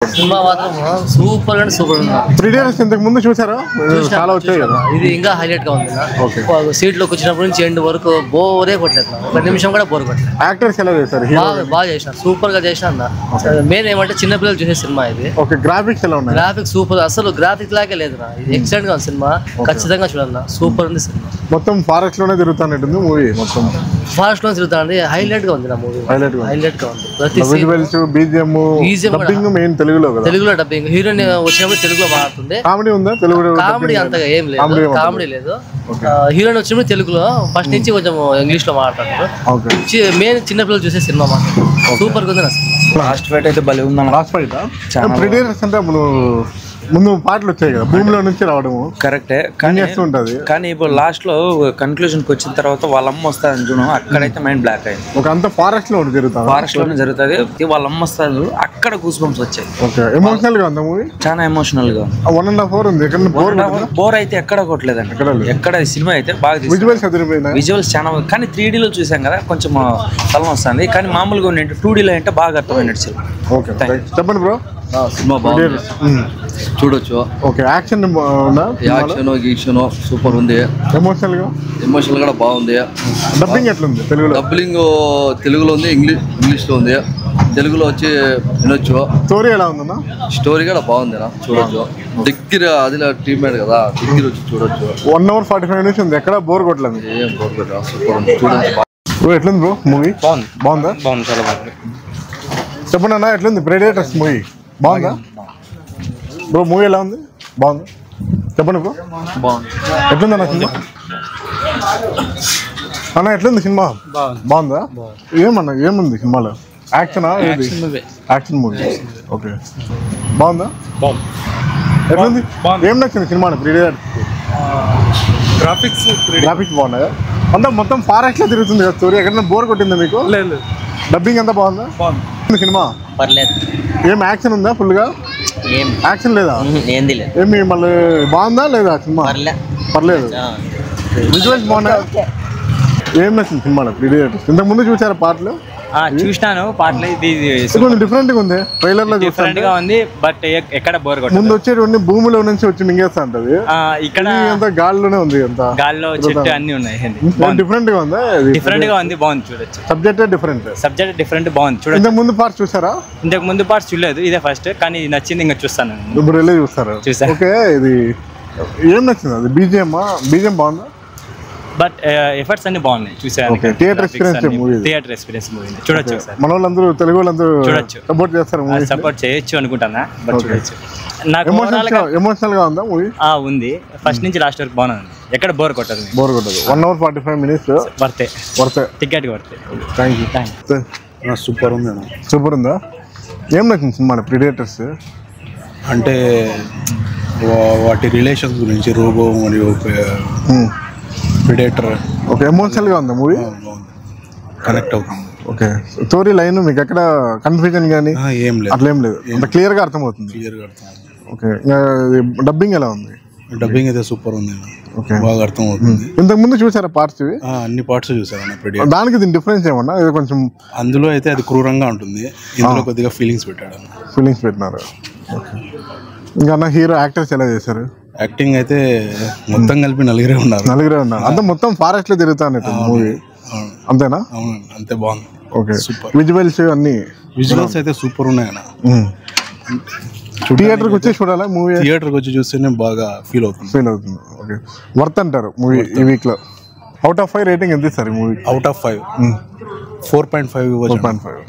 Cinema మాత్రం super అంటే super ఉంది. 3 డేస్ ఇంతకు ముందు చూసారా? చాలా వచ్చాయి కదా. ఇది ఇంకా హైలైట్ గా ఉంది. సీట్ లోకి వచ్చినప్పటి నుంచి ఎండ్ వరకు బోరే కొట్టలేదు, ఒక నిమిషం కూడా బోర్ కొట్టలేదు. యాక్టర్స్ ఎలా చేశారు? బాగా చేసినారు, సూపర్ గా చేసినా. మెయిన్ ఏమంటే చిన్న పిల్లలు చూసే సినిమా ఇది. గ్రాఫిక్స్ ఎలా ఉన్నాయి? గ్రాఫిక్స్ సూపర్, అసలు గ్రాఫిక్స్ లాగే లేదు. ఇది ఎక్సలెంట్ గా ఉంది సినిమా, ఖచ్చితంగా చూడాలి. సూపర్ ఉంది సినిమా. మొత్తం ఫారెస్ట్ లోనే తిరుగుతానంటుంది మూవీ. మొత్తం ఫారెస్ట్ లో తిరుగుతాండి. హైలైట్ గా ఉంది నా మూవీ, హైలైట్ గా ఉంది. ప్రతి తెలుగులో డబ్బింగ్, హీరోయిన్ వచ్చినప్పుడు తెలుగులో మాట్లాడుతుంది. కామెడీ ఉందా? కామెడీ అంతగా ఏం లేదు, కామెడీ లేదు. హీరోయిన్ వచ్చినప్పుడు తెలుగులో, ఫస్ట్ నుంచి కొంచెం ఇంగ్లీష్ లో మాట్లాడతారు. మెయిన్ చిన్న పిల్లలు చూసే సినిమా మాత్రం సూపర్ గా ఉంది. లాస్ట్ ఫైట్ అయితే భలే ఉంది. లాస్ట్ ఫైట్ అంటే ముందు పాటలు వచ్చాయి కదా, భూమిలో నుంచి రావడము కరెక్టే. కానీ ఇప్పుడు లాస్ట్ లో కన్క్లూజన్ కి వచ్చిన తర్వాత వాళ్ళ అమ్మ వస్తుంది చూడు, అక్కడైతే మైండ్ బ్లాక్ అయింది. ఒక అంత ఫారెస్ట్ లో జరుగుతుంది, ఫారెస్ట్ లోనే జరుగుతుంది. వాళ్ళ అమ్మ వస్తుంది, అక్కడ గూస్ బంప్స్ వచ్చాయి. ఎమోషనల్ గా ఉంది మూవీ, చాలా ఎమోషనల్ గా. 1.5 hours ఉంది. బోర్ అయితే ఎక్కడ కొట్టలేదండి, ఎక్కడ సినిమా అయితే బాగా. విజువల్స్ చాలా, కానీ 3D లో చూసాం కదా, కొంచెం తలం వస్తుంది. కానీ మామూలుగా 2D లో అంటే బాగా అర్థమైనట్టు చెప్పండి బ్రో. సినిమా బాగుంది, చూడొచ్చు. యాక్షన్ గీక్షన్ సూపర్ ఉంది. ఎమోషనల్ కూడా బాగుంది. డబ్బింగ్ ఎట్లుంది? డబ్బింగ్ తెలుగులో ఉంది, ఇంగ్లీష్ లో ఉంది. తెలుగులో వచ్చి వినొచ్చు. స్టోరీ ఎలా ఉందన్నా? స్టోరీ కూడా బాగుంది, చూడొచ్చు. దగ్గర అది టీమ్మేట్ కదా, దగ్గర వచ్చి చూడొచ్చు. 1 hour 45 minutes ఉంది, ఎక్కడ బోర్ కొట్టలేదు. ఏం బోర్ కొట్టలేదు, సూపర్ ఉంది, చూడొచ్చు. ఎట్లుంది బ్రో మూవీ? బాగుందా? చాలా బాగుంది. చెప్పండి అన్న, ఎట్లుంది ప్రెడేటర్స్ మూవీ? బాగుందా బ్రో? మూవీ ఎలా ఉంది? బాగుంది. చెప్పండి బ్రో. బాగుంది. ఎట్లుంది అన్న సినిమా? అన్న ఎట్లుంది సినిమా? బాగుందా? ఏమన్నా ఏముంది సినిమాలో? యాక్షనా? Action movie. ఓకే, బాగుందా? ఎట్లుంది? ఏం నచ్చింది సినిమా? ప్రెడేటర్స్ గ్రాఫిక్స్ బాగున్నాయా? అంతా మొత్తం ఫారెస్ట్ లో తిరుగుతుంది కదా స్టోరీ. ఎక్కడైనా బోర్ కొట్టిందా మీకు? లేదు. డబ్బింగ్ అంతా బాగుందా? సినిమా పర్లేదు. ఏం యాక్షన్ ఉందా? ఫుల్ గా యాక్షన్ లేదా? ఏమి మళ్ళీ బాగుందా లేదా సినిమా? పర్లేదు. విజువల్స్ బాగున్నాయా? ఏం నచ్చింది సినిమాలో? ఇంతకు ముందు చూసారా పాటలు? చూసినాను పాటలు. ఇది కొంచెం డిఫరెంట్ గా ఉంది, ట్రైలర్ లో డిఫరెంట్ గా ఉంది. బట్ ఎక్కడ బోర్ కొట్టదు. ముందు వచ్చేటువంటి భూమిలో నుంచి వచ్చి మింగేస్తా ఉంటది, ఇక్కడ అంతా గాల్లోనే ఉంది. అంతా గాల్లో చెట్టు అన్ని ఉన్నాయి. డిఫరెంట్ గా ఉందా? డిఫరెంట్ గా ఉంది, బాగుంది, చూడొచ్చు. సబ్జెక్ట్ డిఫరెంట్ బాగుంది, చూడండి. ఇంతకు ముందు పార్ట్స్ చూసారా? ఇంతకు ముందు పార్ట్స్ చూడలేదు, ఇదే ఫస్ట్. కానీ నచ్చింది, ఇంకా చూస్తాను. ఇప్పుడు వెళ్ళి చూస్తారు. ఓకే, ఇది ఏం నచ్చింది? అది బీజిఎం బాగుందా? బట్ ఎఫర్ట్స్ అన్ని బాగున్నాయి, చూసాను. థియేటర్ ఎక్స్పీరియన్స్ మూవీ చూడొచ్చు. మన వాళ్ళందరూ, తెలుగు వాళ్ళందరూ చూడొచ్చు, సపోర్ట్ చేస్తారు. సపోర్ట్ చేయొచ్చు అనుకుంటానా, బట్ చూడొచ్చు. నాకు ఎమోషనల్ గా ఉందా మూవీ? ఉంది, ఫస్ట్ నుంచి లాస్ట్ వరకు బాగుంది, ఎక్కడ బోర్ కొట్టదు. 1 hour 45 minutes వర్తే. టికెట్ వర్తే. Thank you. సూపర్ ఉందా? ఏం నచ్చింది సినిమా ప్రెడేటర్స్? అంటే వాటి రిలేషన్స్ గురించి, రోబో మరియు ప్రెడేటర్. ఓకే, ఎమోషనల్ గా ఉందా మూవీ? కనెక్ట్ అవుతుంది. ఓకే, స్టోరీ లైన్ మీకు ఎక్కడ కన్ఫ్యూజన్ కానీ ఏం లేదు? అట్లా ఏం లేదు, అంత క్లియర్ గా అర్థమవుతుంది. ఓకే, డబ్బింగ్ ఎలా ఉంది? డబ్బింగ్ అయితే సూపర్ ఉంది, బాగా అర్థం అవుతుంది. ఇంతకు ముందు చూసారా పార్ట్స్? అన్ని పార్ట్స్ చూసాను. దానికి దీని డిఫరెన్స్ ఏమన్నా? ఇది కొంచెం అందులో అయితే అది క్రూరంగా ఉంటుంది, ఇందులో కొద్దిగా ఫీలింగ్స్ పెట్టినారు. ఇంకా అన్న, హీరో యాక్టర్స్ ఎలా చేశారు? యాక్టింగ్ అయితే మొత్తం కలిపి నలుగురే ఉన్నారు. అంతా మొత్తం ఫారెస్ట్ లో తిరుగుతాను మూవీ, అంతేనా? అవును, అంతే. బాగుంది. Okay, super. విజువల్స్ అన్ని అయితే సూపర్ ఉన్నాయి. థియేటర్కి వచ్చి చూడాలా మూవీ? థియేటర్కి వచ్చి చూస్తేనే బాగా ఫీల్ అవుతుంది. ఓకే, వర్త్ అంటారు మూవీ ఈ వీక్ లో? అవుట్ ఆఫ్ 5 రేటింగ్ ఎంత ఇస్తారు మూవీ? Out of 5 4.5.